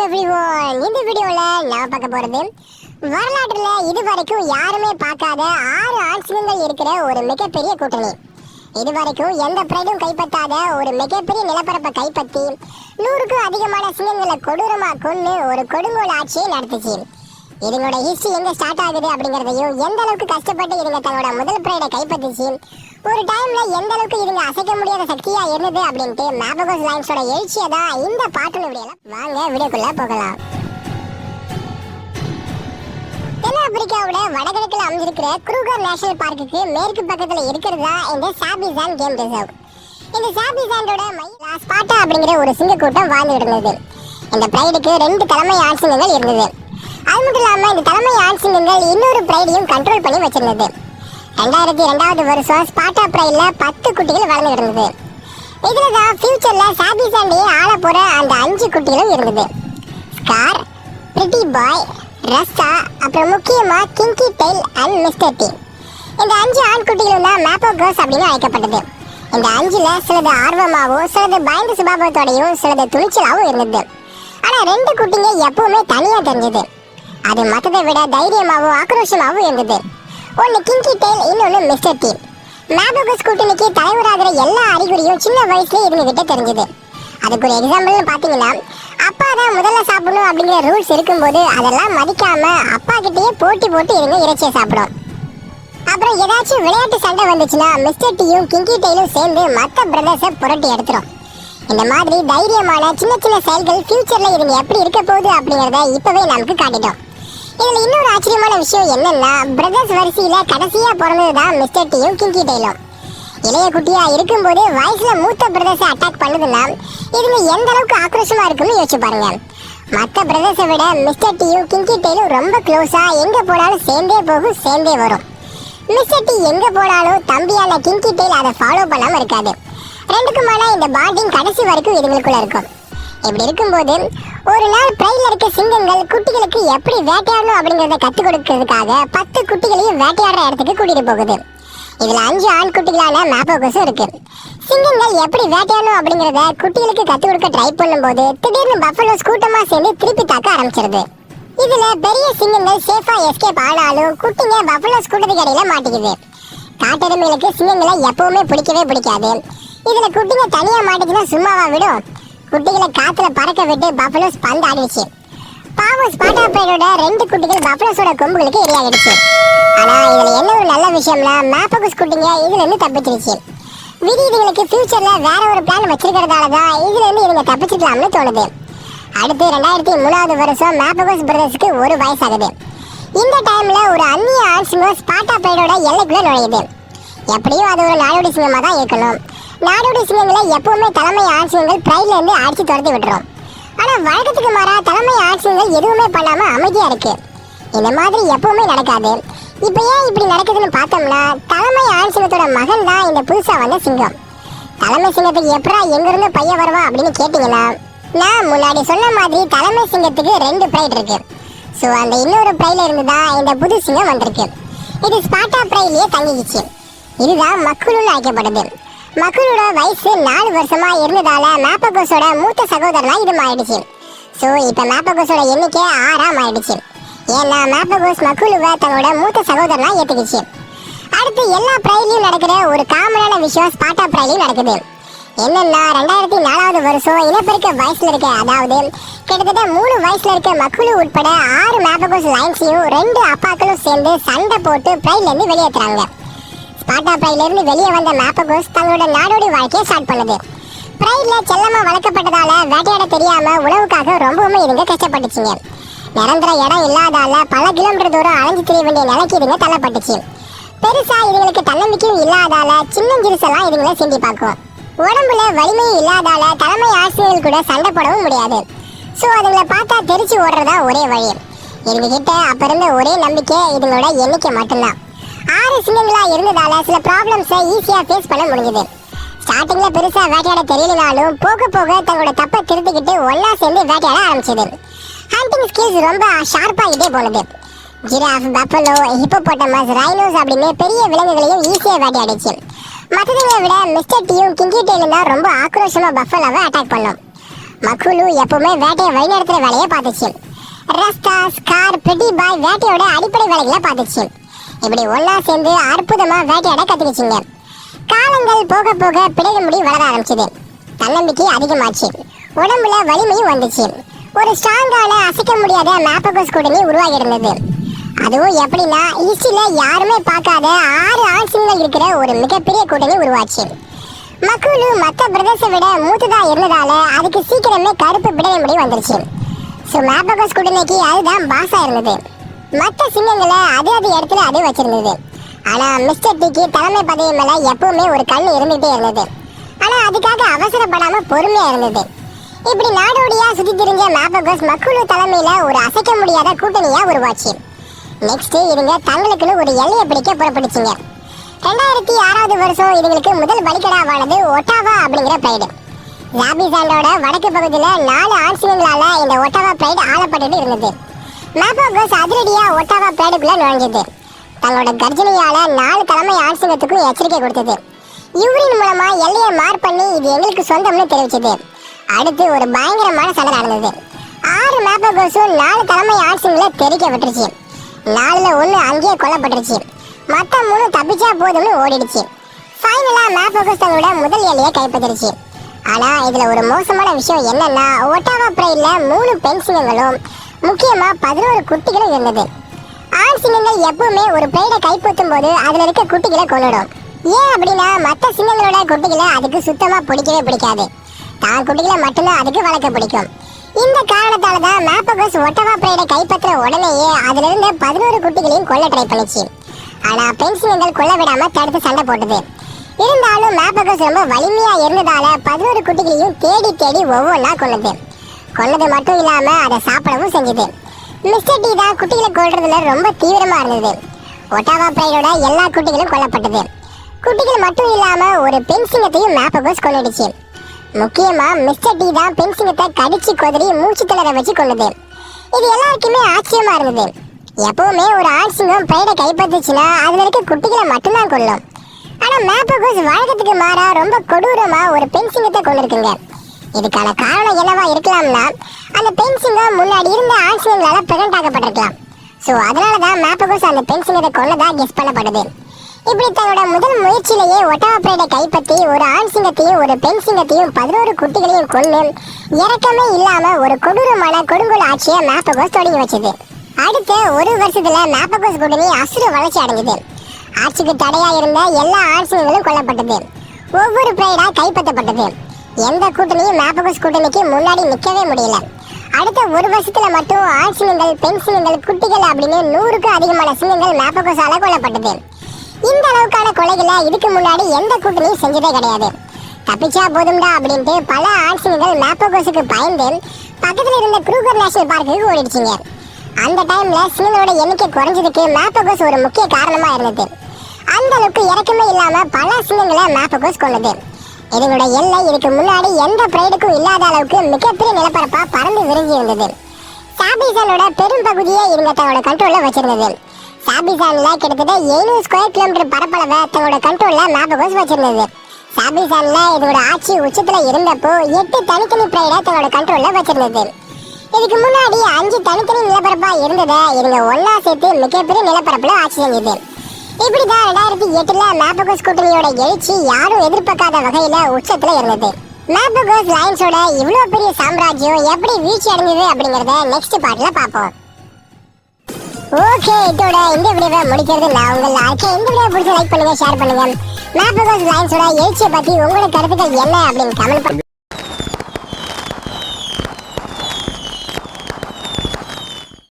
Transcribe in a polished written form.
Welcome everyone. இந்த வீடியோல நான் பார்க்க போறது வரலாற்றுல இதுவரைக்கும் யாருமே பார்க்காத 6 ஆண் சிங்கங்கள் இருக்கிற ஒரு மிகப்பெரிய கூட்டணி. இதுவரைக்கும் எந்த பிரைடும் கைப்பற்றாத ஒரு மிகப்பெரிய நிலப்பரப்பை கைப்பற்றி 100க்கும் அதிகமான சிங்கங்களை கொடூரமா கொண்டு ஒரு கொடுங்கோல் ஆட்சியை நடத்துச்சு. இதுங்களோட ஹிஸ்டரி எங்க ஸ்டார்ட் ஆகுது அப்படிங்கறதையும், எந்த அளவுக்கு கஷ்டப்பட்டு இதுங்க தங்களோட முதல் பிரைடை கைப்பற்றிச்சு, ஒரு டைம்ல எந்த அளவுக்கு இதுங்க அசைக்க முடியாத சக்தியா இருந்தது அப்படின்ட்டு மேபகோஸ் லைன்ஸோட எழுச்சியை தான் இந்த பாட்டுல விடையலாம். வாங்க வீடியோக்குள்ள போகலாம். தென்னாப்பிரிக்காவோட வடகிழக்குல அமைஞ்சிருக்கிற க்ரூகர் நேஷனல் பார்க்குக்கு மேற்கு பக்கத்துல இருக்கிறது தான் இந்த சாபிசான் கேம் ரிசர்வ். இந்த சாபிசானோட மைய ஸ்பாட்டா அப்படிங்கிற ஒரு சிங்க கூட்டம் வாழ்ந்துட்டு இருந்தது. இந்த பிரைடுக்கு 2 தலைமை ஆண் சிங்கங்கள் இருந்தது. அது மட்டும் இல்லாம இந்த தலைமை ஆண் சிங்கங்கள் இன்னொரு பிரைடையும் கண்ட்ரோல் பண்ணி வச்சிருந்தது. 2002 வருஷம் ஸ்பாட்டா பிரைட்ல 10 குட்டிகள் வளர்ந்து இருந்தது. இதுலதான் ஃபியூச்சர்ல சாபிசாண்டியை ஆள போற அந்த 5 குட்டிகளும் இருந்தது. ஸ்கார், பிரிட்டி பாய், ரஸ்டா, அப்புறம் முக்கியமா கிங்கி டெயில் அண்ட் மிஸ்டர் டி. இந்த 5 ஆண் குட்டிகளும் தான் மேபகோஸ் அப்படின்னு அழைக்கப்பட்டது. இந்த 5ல சிலது ஆர்வமாகவும், சிலது பயந்த சுபாவத்தோடையும், சிலது துணிச்சலாகவும் இருந்தது. ஆனா 2 குட்டிங்க எப்பவுமே தனியா தெரிஞ்சது. அது மற்றதை விட தைரியமாகவும் ஆக்ரோஷமாகவும் இருந்தது. ஒன்னு கிங்கி டெயில், இன்னொன்னு மிஸ்டர் டி. மேபகோஸ் கூட்டணிக்கு தலைவராகிற எல்லா அறிகுறியும் சின்ன வயசுல இவங்க கிட்ட தெரிஞ்சது. அதுக்கு ஒரு எக்ஸாம்பிள்னு பாத்தீங்கன்னா, அப்பா தான் முதல்ல சாப்பிடணும் அப்படிங்கிற ரூல்ஸ் இருக்கும்போது அதெல்லாம் மதிக்காம அப்பா கிட்டயே போட்டி போட்டு இவங்க இறைச்சியை சாப்பிடும். அப்புறம் ஏதாச்சும் விளையாட்டு சண்டை வந்துச்சுன்னா மிஸ்டர் டியும் கிங்கி டெயிலும் சேர்ந்து மற்ற பிரதர்ஸை புரட்டி எடுத்துரும். இந்த மாதிரி தைரியமான சின்ன சின்ன செயல்கள் ஃபியூச்சர்ல இதுங்க எப்படி இருக்க போகுது அப்படிங்கறத இப்பவே நமக்கு காட்டிட்டோம். இதுல இன்னொரு ஆச்சரியமான விஷயம் என்னன்னா, பிரதர்ஸ் வரிசையில கடைசியா பிறந்ததுதான் மிஸ்டர் டியும் கிங்கி டெயிலும். இளைய குட்டியா இருக்கும்போது வயசுல மூத்த பிரதர்ஸை அட்டாக் பண்ணுதுன்னா இதுங்க எந்த அளவுக்கு ஆக்ரோஷமா இருக்குன்னு யோசிச்சு பாருங்க. மற்ற பிரதர்ஸை விட மிஸ்டர் டியும் கிங்கி டெயிலும் ரொம்ப க்ளோஸா, எங்க போனாலும் சேர்ந்தே போகும், சேர்ந்தே வரும். மிஸ்டர் டி எங்க போனாலும் தம்பியான கிங்கி டெயில் அதை ஃபாலோ பண்ணாம இருக்காது. 2க்குமான இந்த பாண்டிங் கடைசி வரைக்கும் இதுங்களுக்குள்ள இருக்கும். இப்படி இருக்கும்போது ஒரு நாள் பிரைட்ல இருக்க சிங்கங்கள் குட்டிகளுக்கு எப்படி வேட்டையாடணும் அப்படிங்கறத கத்துக் கொடுக்கிறதுக்காக 10 குட்டிகளையும் வேட்டையாடுற இடத்துக்கு கூட்டிட்டு போகுது. இதுல 5 ஆண் குட்டிகளான மேபகோஸும் இருக்கு. சிங்கங்கள் எப்படி வேட்டையாடணும் அப்படிங்கறத குட்டிகளுக்கு கத்துக் கொடுக்க ட்ரை பண்ணும்போது திடீர்னு பஃபலோஸ் கூட்டமா சேர்ந்து திருப்பி தாக்க ஆரம்பிச்சிருது. இதுல பெரிய சிங்கங்கள் சேஃபா எஸ்கேப் ஆனாலும் குட்டிங்க பஃபலோஸ் கூட்டத்துக்கு இடையில மாட்டிக்குது. காட்டெருமைகளுக்கு சிங்கங்களை எப்பவுமே பிடிக்கவே பிடிக்காது. இதுல குட்டிங்க தனியா மாட்டிச்சுன்னா சும்மாவா விடும்? குட்டிகளை காத்துல பறக்க விட்டு பஃபலோஸ் பந்து ஆடிடுச்சு. பாவம் ஸ்பாட்டா பிரைடோட 2 குட்டிகள் பஃபலோஸோட கொம்புகளுக்கு எரியாகிடுச்சு. ஆனா இதுல என்ன ஒரு நல்ல விஷயம்னா, மேபகோஸ் குட்டிங்க இதுல இருந்து தப்பிச்சிருச்சு. விதி இதுங்களுக்கு ஃபியூச்சர்ல வேற ஒரு பிளான் வச்சிருக்கிறதாலதான் இதுல இருந்து இதுங்க தப்பிச்சிக்கலாம்னு தோணுது. அடுத்து 2003 வருஷம் மேபகோஸ் பிரதர்ஸ்க்கு 1 வயசாகுது. இந்த டைம்ல ஒரு அந்நிய ஆண் சிங்கம் ஸ்பாட்டா பிரைடோட எல்லைக்குள்ள நுழையுது. எப்படியும் அது ஒரு நாடோடி சிங்கமா தான் இருக்கணும். நாடோடி சிங்கங்களை எப்பவுமே தலைமை ஆண் சிங்கங்கள் பிரைட்ல இருந்து அடிச்சு துரத்தி விட்டுரும். ஆனா வழக்கத்துக்கு மாறா தலைமை ஆண் சிங்கங்கள் எதுவுமே பண்ணாம அமைதியா இருக்கு. இந்த மாதிரி எப்பவுமே நடக்காது. இப்ப ஏன் இப்படி நடக்குதுன்னு பார்த்தோம்னா, தலைமை ஆண் சிங்கத்தோட மகன் தான் இந்த புதுசா வந்த சிங்கம். தலைமை சிங்கத்துக்கு எப்படா எங்க இருந்து பையன் வருவா அப்படின்னு கேட்டீங்கன்னா, நான் முன்னாடி சொன்ன மாதிரி தலைமை சிங்கத்துக்கு 2 பிரைட் இருக்கு. சோ அந்த இன்னொரு பிரைட்ல இருந்துதான் இந்த புது சிங்கம் வந்திருக்கு. இது ஸ்பாட்டா பிரைட்லயே தங்கிச்சு. இதுதான் மக்குலுன்னு அழைக்கப்படுது. மக்குலோட வயசு 4 வருஷமா இருந்ததால மேபகோஸோட மூத்த சகோதரனா இது மாறிடுச்சு. சோ இப்ப மேபகோஸோட எண்ணிக்கை 6ஆ மாறிடுச்சு. ஏன்னா மேபகோஸ் மக்குலுவை தன்னோட மூத்த சகோதரனா ஏத்துக்குச்சு. அடுத்து எல்லா பிரைட்லயும் நடக்கிற ஒரு காமனான விஷயம் ஸ்பாட்டா பிரைட்லயும் நடக்குது. என்னன்னா, 2004 வருஷம் இனப்பெருக்க வயசுல இருக்க, அதாவது கிட்டத்தட்ட 3 வயசுல இருக்க மக்குலு உட்பட 6 மேபகோஸ் லைன்ஸையும் 2 அப்பாக்களும் சேர்ந்து சண்டை போட்டு பிரைட்ல இருந்து வெளியேற்றுறாங்க. ஸ்பாட்டா பிரைட்ல இருந்து வெளியே வந்த மேபகோஸ் தங்களோட நாடோடி வாழ்க்கையை ஸ்டார்ட் பண்ணுது. பிரைட்ல செல்லமா வளர்க்கப்பட்டதால வேட்டையாட தெரியாம உணவுக்காக ரொம்பவுமே இதுங்க கஷ்டப்பட்டுச்சுங்க. நிரந்தர இடம் இல்லாதால பல கிலோமீட்டர் தூரம் அலைஞ்சு திரிய வேண்டிய நிலைக்கு இதுங்க தள்ளப்பட்டுச்சு. பெருசா இதுங்களுக்கு தன்னம்பிக்கையும் இல்லாதால சின்னஞ்சிறுசெல்லாம் இதுங்களை சிண்டி பார்க்கும். உடம்புல வலிமையும் இல்லாதால தலைமை ஆசிரியர்கள் கூட சண்டை போடவும் முடியாது. சோ அதுங்களை பார்த்தா தெரிச்சு ஓடுறதா ஒரே வழி. இதுங்க கிட்ட அப்ப இருந்த ஒரே நம்பிக்கை இதுங்களோட எண்ணிக்கை மட்டும்தான். 6 சிங்கங்களா இருந்ததால சில ப்ராப்ளம்ஸை ஈஸியா ஃபேஸ் பண்ண முடிஞ்சது. ஸ்டார்டிங்ல பெருசா வேட்டையாட தெரியலனாலும் போக போக தங்களோட தப்பை திருத்திக்கிட்டு ஒன்னா சேர்ந்து வேட்டையாட ஆரம்பிச்சது. ஹண்டிங் ஸ்கில்ஸ் ரொம்ப ஷார்ப்பாகிட்டே போனது. ஜிராஃப், பஃபலோ, ஹிப்போபோட்டமஸ், ரைனோஸ் அப்படின்னு பெரிய விலங்குகளையும் ஈஸியா வேட்டையாடிச்சு. மற்றதுங்களை விட மிஸ்டர் டியும் கிங்கி டெயிலும் தான் ரொம்ப ஆக்ரோஷமா பஃபலோவை அட்டாக் பண்ணோம். மக்குலு எப்பவுமே வேட்டையை வழிநடத்துற வேலையை பார்த்துச்சு. ரஸ்தா, ஸ்கார், பெட்டி பாய் வேட்டையோட அடிப்படை வேலைகளை பார்த்துச்சு. இப்படி ஒன்னா சேர்ந்து அற்புதமா வேட்டையாட கத்துக்கிச்சிங்க. காலங்கள் போக போக பிடகு முடி வளர ஆரம்பிச்சது. தன்னம்பிக்கை அதிகமாச்சு. உடம்புல வலிமையும் வந்துச்சு. ஒரு ஸ்ட்ராங்கான அசைக்க முடியாத மேப்பகோஸ் கூட்டணி உருவாகி இருந்தது. அதுவும் எப்படின்னா ஹிஸ்டரியில யாருமே பார்க்காத 6 ஆண் சிங்கங்கள் இருக்கிற ஒரு மிகப்பெரிய கூட்டணி உருவாச்சு. மக்குலு மற்ற பிரதேசத்தை விட மூத்ததா இருந்ததால அதுக்கு சீக்கிரமே கருப்பு பிடகு முடி வந்துருச்சு. ஸோ மேப்பகோஸ் கூட்டணிக்கு அதுதான் பாஸா இருந்தது. மற்ற சிங்கங்களை அது இடத்துல அது வச்சிருந்தது. ஆனா மிஸ்டர் டிக்கு தலைமை பதவி மேல எப்பவுமே ஒரு கண் இருந்துகிட்டே இருந்தது. ஆனா அதுக்காக அவசரப்படாம பொறுமையா இருந்தது. இப்படி நாடோடியா சுத்தி திரிஞ்ச மேப்பகோஸ் மக்குலு தலைமையில ஒரு அசைக்க முடியாத கூட்டணியா உருவாச்சு. நெக்ஸ்ட் இதுங்க தங்களுக்குன்னு ஒரு எல்லையை பிடிக்க புறப்பட்டுச்சுங்க. 2006 வருஷம் இதுங்களுக்கு முதல் பலிக்கடாவானது ஒட்டாவா அப்படிங்கிற பிரைடு. ஜாபிசாண்டோட வடக்கு பகுதியில 4 ஆண் சிங்கங்களால இந்த ஒட்டாவா பிரைடு ஆளப்பட்டு இருந்தது. மேப்பகோஸ் அதிரடியா ஒட்டாவா பிரைடுக்குள்ள நுழைஞ்சது. தங்களோட கர்ஜனையால 4 தலைமை ஆண் சிங்கத்துக்கும் எச்சரிக்கை கொடுத்தது. யூரின் மூலமா எல்லையை மார்க் பண்ணி இது எங்களுக்கு சொந்தம்னு தெரிவிச்சது. அடுத்து ஒரு பயங்கரமான சண்டை நடந்தது. 6 மேப்பகோஸும் 4 தலைமை ஆண் சிங்கங்களை தெரிக்க விட்டுருச்சு. 4ல 1 அங்கேயே கொல்லப்பட்டுருச்சு. மற்ற 3 தப்பிச்சா போதும்னு ஓடிடுச்சு. ஃபைனலா மேப்பகோஸ் தங்களோட முதல் எல்லையை கைப்பற்றிருச்சு. ஆனா இதுல ஒரு மோசமான விஷயம் என்னன்னா ஒட்டாவா பிரைட்ல 3 பெண் சிங்கங்களும் முக்கியமா 11 குட்டிகளும் இருந்தது. ஆண் சிங்கங்கள் எப்பவுமே ஒரு பிரைடை கைப்பற்றும் போது அதுல இருக்க குட்டிகளை கொள்ளிடும். ஏன் அப்படின்னா மற்ற சிங்கங்களோட குட்டிகளை அதுக்கு சுத்தமா பிடிக்கவே பிடிக்காது. தான் குட்டிகளை மட்டும்தான் அதுக்கு வளர்க்க பிடிக்கும். இந்த காரணத்தால தான் மேப்பகோஸ் ஒட்டாவா பிரைடை கைப்பற்ற உடனேயே அதுல இருந்த 11 குட்டிகளையும் கொல்ல ட்ரை பண்ணிச்சு. ஆனா பெண் சிங்கங்கள் கொல்ல விடாம தடுத்து சண்டை போட்டது. இருந்தாலும் மேப்பகோஸ் ரொம்ப வலிமையா இருந்ததால 11 குட்டிகளையும் தேடி தேடி ஒவ்வொன்றா கொன்னது. கொன்னது மட்டும் இல்லாம அதை சாப்பிடவும் செஞ்சது. மிஸ்டர் டி தான் குட்டிகளை கொல்றதுல ரொம்ப தீவிரமா இருந்தது. ஒட்டாவா பிரைடோட எல்லா குட்டிகளும் கொல்லப்பட்டது. குட்டிகள் மட்டும் இல்லாம ஒரு பெண் சிங்கத்தையும் மேப்பகோஸ் கொன்னிடுச்சு. முக்கியமா மிஸ்டர் டி தான் பெண் சிங்கத்தை கடிச்சு கொதறி மூச்சு திணற வச்சு கொண்டது. இது எல்லாருக்குமே ஆச்சரியமா இருந்தது. எப்பவுமே ஒரு ஆண் சிங்கம் பிரைடை கைப்பற்றுச்சுன்னா அதுல இருக்க குட்டிகளை மட்டும்தான் கொல்லும். ஆனா மேப்பகோஸ் வழக்கத்துக்கு மாறா ரொம்ப கொடூரமா ஒரு பெண் சிங்கத்தை கொண்டிருக்குங்க. இதுக்கான காரணம் என்னவா இருக்கலாம்னா அந்த பெண் சிங்கம் முன்னாடி இருந்த ஆண் சிங்கங்களால பிரெக்னன்ட் ஆக்கப்பட்டிருக்கலாம். ஸோ அதனாலதான் மேப்பகோஸ் அந்த பெண் சிங்கத்தை கொன்னதா கெஸ் பண்ணப்படுது. இப்படி தன்னோட முதல் முயற்சியிலேயே ஒட்டாவா பிரைடை கைப்பற்றி ஒரு ஆண் சிங்கத்தையும் ஒரு பெண் சிங்கத்தையும் 11 குட்டிகளையும் கொண்டு இறக்கமே இல்லாம ஒரு கொடூரமான கொடுங்கோல் ஆட்சியை மேப்பகோஸ் தொடங்கி வச்சது. அடுத்த ஒரு வருஷத்துல மேப்பகோஸ் கூட்டணி அசுர வளர்ச்சி அடைஞ்சது. ஆட்சிக்கு தடையா இருந்த எல்லா ஆண் சிங்கங்களும் கொல்லப்பட்டது. ஒவ்வொரு பிரைடா கைப்பற்றப்பட்டது. எந்த கூட்டணியும் மேப்பகோஸ் கூட்டணிக்கு முன்னாடி நிக்கவே முடியல. அடுத்த ஒரு வருஷத்துல மட்டும் ஆண் சிங்கங்கள், பெண் சிங்கங்கள், குட்டிகள் அப்படின்னு 100க்கும் அதிகமான சிங்கங்கள் மேப்பகோஸால கொல்லப்பட்டது. இந்த அளவுக்கான கொலைகளை இதுக்கு முன்னாடி எந்த கூட்டணியும் செஞ்சதே கிடையாது. தப்பிச்சா போதும்டா அப்படின்ட்டு பல ஆண் சிங்கங்கள் மேப்பகோஸுக்கு பயந்து பக்கத்துல இருந்த க்ரூகர் நேஷனல் பார்க்குக்கு ஓடிடுச்சுங்க. அந்த டைம்ல சிங்கங்களோட எண்ணிக்கை குறைஞ்சதுக்கு மேப்பகோஸ் ஒரு முக்கிய காரணமா இருந்தது. அந்த அளவுக்கு இறக்கமே இல்லாம பல சிங்கங்களை மேப்பகோஸ் கொண்டது. இதனோட எல்லை இதுக்கு முன்னாடி எந்த பிரைடுக்கும் இல்லாத அளவுக்கு மிகப்பெரிய நிலப்பரப்பா பறந்து விரிஞ்சு இருந்தது. சாபிசானோட பெரும் பகுதியை இவங்க தங்களோட கண்ட்ரோல்ல வச்சிருந்தது. சாபிசான்ல கிட்டத்தட்ட 700 ஸ்கொயர் கிலோமீட்டர் பரப்பளவை தங்களோட கண்ட்ரோல்ல மேப்பகோஸ் வச்சிருந்தது. சாபிசான்ல இதோட ஆட்சி உச்சத்துல இருந்தப்போ 8 தனித்தனி பிரைடை தங்களோட கண்ட்ரோல்ல வச்சிருந்தது. இதுக்கு முன்னாடி 5 தனித்தனி நிலப்பரப்பா இருந்ததை இவங்க ஒன்னா சேர்த்து மிகப்பெரிய நிலப்பரப்புல ஆட்சி செஞ்சது. இப்படிதான் 2008ல மேப்பகோஸ் கூட்டணியோட எழுச்சி யாரும் எதிர்பார்க்காத வகையில உச்சத்துல இருந்தது. மேப்பகோஸ் லைன்ஸோட இவ்வளவு பெரிய சாம்ராஜ்யம் எப்படி வீழ்ச்சி அடைஞ்சது அப்படிங்கறத நெக்ஸ்ட் பார்ட்ல பாப்போம். ஓகே, இதோட இந்த வீடியோவை முடிக்கிறது நான் உங்கள் ஆர்கே. இந்த வீடியோ பிடிச்ச லைக் பண்ணுங்க, ஷேர் பண்ணுங்க. மேப்பகோஸ் லைன்ஸோட எழுச்சியை பத்தி உங்களோட கருத்துக்கள் என்ன அப்படின்னு கமெண்ட் பண்ணுங்க.